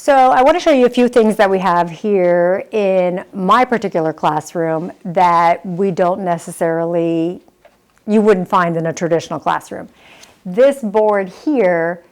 So I want to show you a few things that we have here in my particular classroom that we don't necessarily, you wouldn't find in a traditional classroom. This board here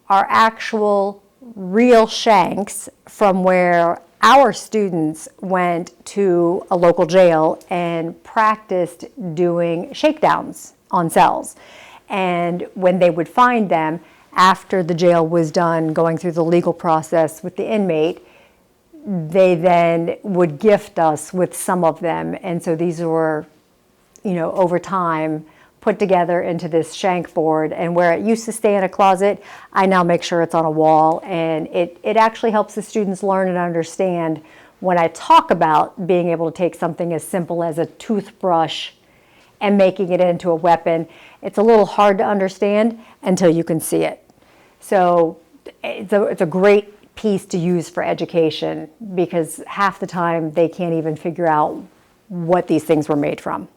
are actual real shanks from where our students went to a local jail and practiced doing shakedowns on cells. And when they would find them, after the jail was done going through the legal process with the inmate, they then would gift us with some of them. And so these were, over time, put together into this shank board. And where it used to stay in a closet, I now make sure it's on a wall. And it actually helps the students learn and understand when I talk about being able to take something as simple as a toothbrush and making it into a weapon. It's a little hard to understand until you can see it. So it's a great piece to use for education because half the time they can't even figure out what these things were made from.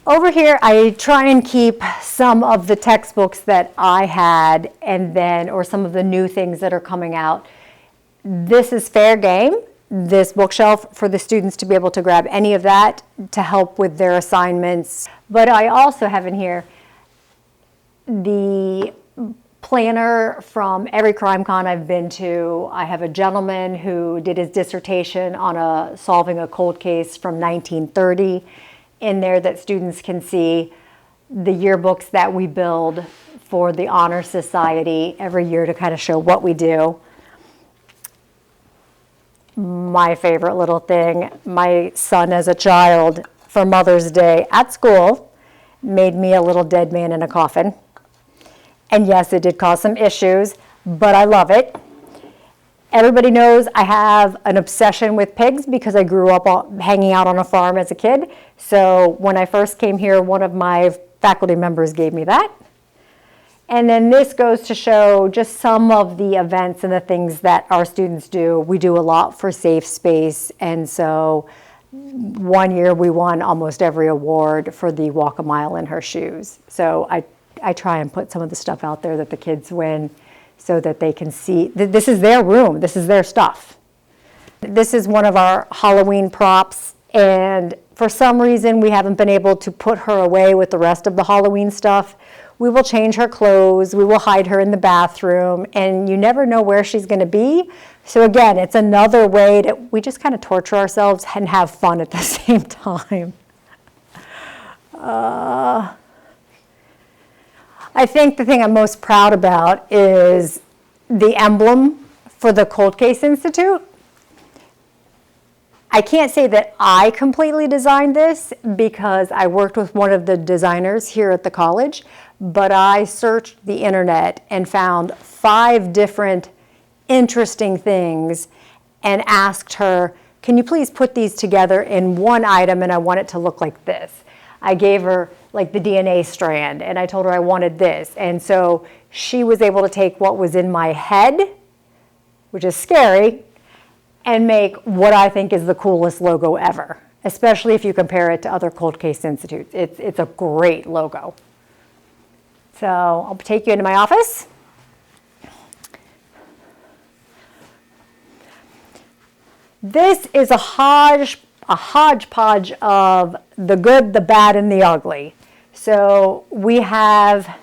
Over here, I try and keep some of the textbooks that I had or some of the new things that are coming out. This is fair game. This bookshelf for the students to be able to grab any of that to help with their assignments. But I also have in here the planner from every crime con I've been to. I have a gentleman who did his dissertation on solving a cold case from 1930 in there that students can see. The yearbooks that we build for the Honor Society every year to kind of show what we do. My favorite little thing, my son as a child for Mother's Day at school made me a little dead man in a coffin. And yes, it did cause some issues, but I love it. Everybody knows I have an obsession with pigs because I grew up hanging out on a farm as a kid. So when I first came here, one of my faculty members gave me that. And then this goes to show just some of the events and the things that our students do. We do a lot for Safe Space, and so one year we won almost every award for the Walk a Mile in Her Shoes. So I try and put some of the stuff out there that the kids win so that they can see. This is their room, this is their stuff. This is one of our Halloween props, and for some reason we haven't been able to put her away with the rest of the Halloween stuff. We will change her clothes, we will hide her in the bathroom, and you never know where she's going to be. So again, it's another way that we just kind of torture ourselves and have fun at the same time. I think the thing I'm most proud about is the emblem for the Cold Case Institute. I can't say that I completely designed this because I worked with one of the designers here at the college, but I searched the internet and found 5 different interesting things and asked her, can you please put these together in one item, and I want it to look like this. I gave her like the DNA strand and I told her I wanted this. And so she was able to take what was in my head, which is scary, and make what I think is the coolest logo ever, especially if you compare it to other cold case institutes. It's a great logo. So I'll take you into my office. This is a hodgepodge of the good, the bad, and the ugly. So we have,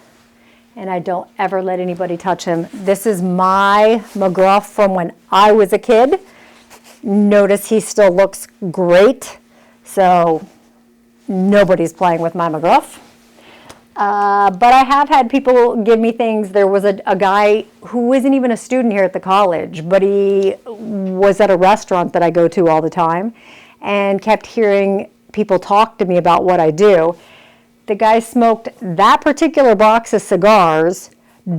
and I don't ever let anybody touch him, this is my McGruff from when I was a kid. Notice he still looks great, so nobody's playing with my McGruff. But I have had people give me things. There was a guy who isn't even a student here at the college, but he was at a restaurant that I go to all the time and kept hearing people talk to me about what I do. The guy smoked that particular box of cigars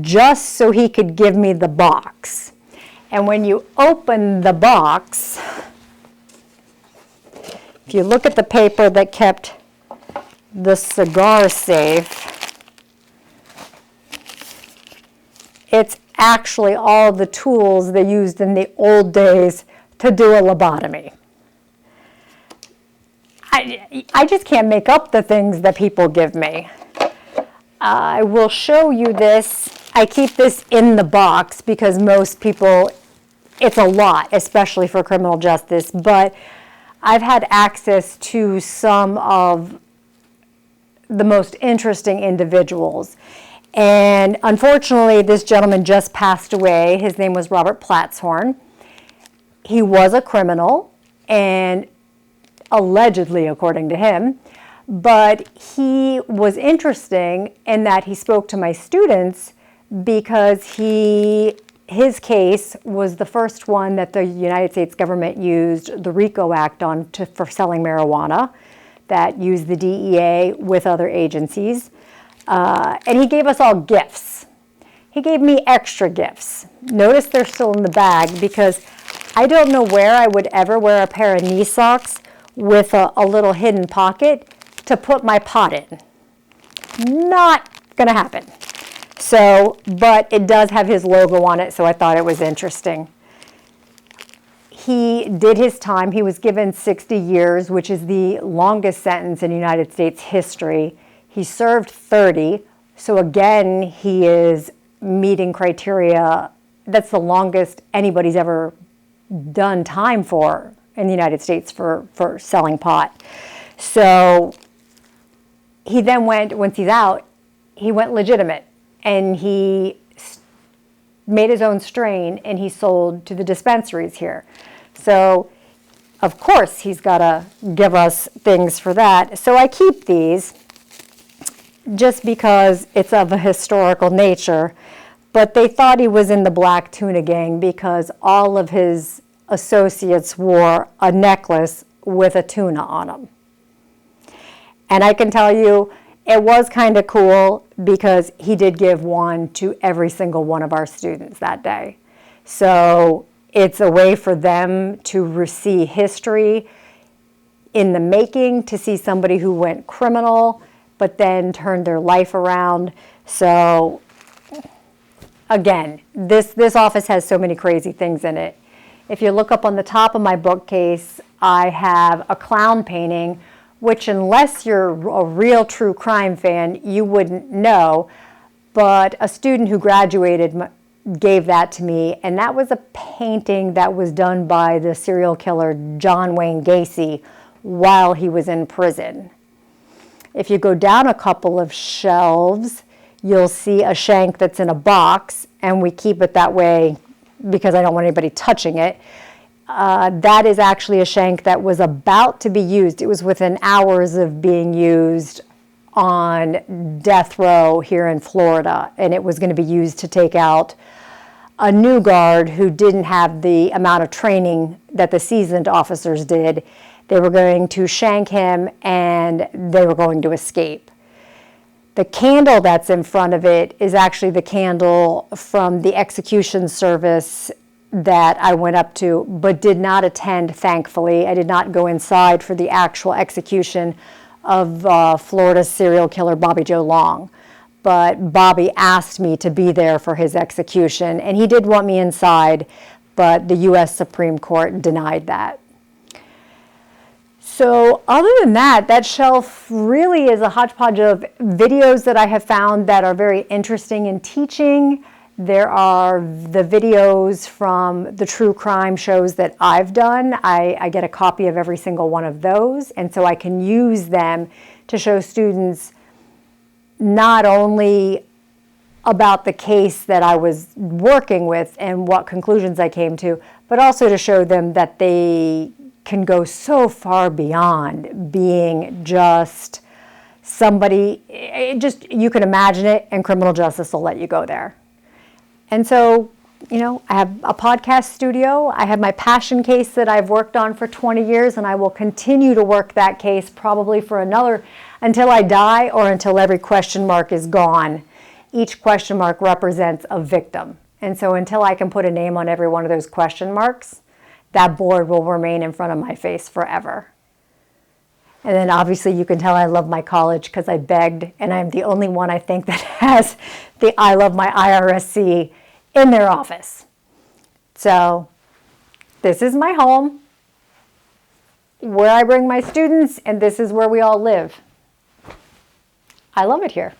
just so he could give me the box. And when you open the box, if you look at the paper that kept the cigar safe, it's actually all the tools they used in the old days to do a lobotomy. I just can't make up the things that people give me. I will show you this. I keep this in the box because most people it's a lot, especially for criminal justice, but I've had access to some of the most interesting individuals. And unfortunately, this gentleman just passed away. His name was Robert Platshorn. He was a criminal, and allegedly, according to him, but he was interesting in that he spoke to my students because his case was the first one that the United States government used the RICO Act on for selling marijuana, that used the DEA with other agencies. And he gave us all gifts. He gave me extra gifts. Notice they're still in the bag because I don't know where I would ever wear a pair of knee socks with a little hidden pocket to put my pot in. Not gonna happen. So, but it does have his logo on it, so I thought it was interesting. He did his time. He was given 60 years, which is the longest sentence in United States history. He served 30, so again, he is meeting criteria. That's the longest anybody's ever done time for in the United States for selling pot. So he then went, once he's out, he went legitimate, and he made his own strain, and he sold to the dispensaries here. So, of course, he's got to give us things for that. So I keep these just because it's of a historical nature, but they thought he was in the Black Tuna Gang because all of his associates wore a necklace with a tuna on them. And I can tell you, it was kind of cool because he did give one to every single one of our students that day. So it's a way for them to see history in the making, to see somebody who went criminal, but then turned their life around. So again, this office has so many crazy things in it. If you look up on the top of my bookcase, I have a clown painting, which unless you're a real true crime fan, you wouldn't know. But a student who graduated gave that to me, and that was a painting that was done by the serial killer John Wayne Gacy while he was in prison. If you go down a couple of shelves, you'll see a shank that's in a box, and we keep it that way because I don't want anybody touching it. That is actually a shank that was about to be used. It was within hours of being used on death row here in Florida, and it was going to be used to take out a new guard who didn't have the amount of training that the seasoned officers did. They were going to shank him, and they were going to escape. The candle that's in front of it is actually the candle from the execution service that I went up to, but did not attend, thankfully. I did not go inside for the actual execution of Florida's serial killer, Bobby Joe Long. But Bobby asked me to be there for his execution, and he did want me inside, but the U.S. Supreme Court denied that. So other than that, that shelf really is a hodgepodge of videos that I have found that are very interesting in teaching. There are the videos from the true crime shows that I've done. I get a copy of every single one of those, and so I can use them to show students not only about the case that I was working with and what conclusions I came to, but also to show them that they can go so far beyond being just somebody, you can imagine it, and criminal justice will let you go there. And so, you know, I have a podcast studio. I have my passion case that I've worked on for 20 years, and I will continue to work that case probably for another, until I die or until every question mark is gone. Each question mark represents a victim. And so until I can put a name on every one of those question marks, that board will remain in front of my face forever. And then obviously you can tell I love my college because I begged, and I'm the only one I think that has the I love my IRSC in their office. So this is my home, where I bring my students, and this is where we all live. I love it here.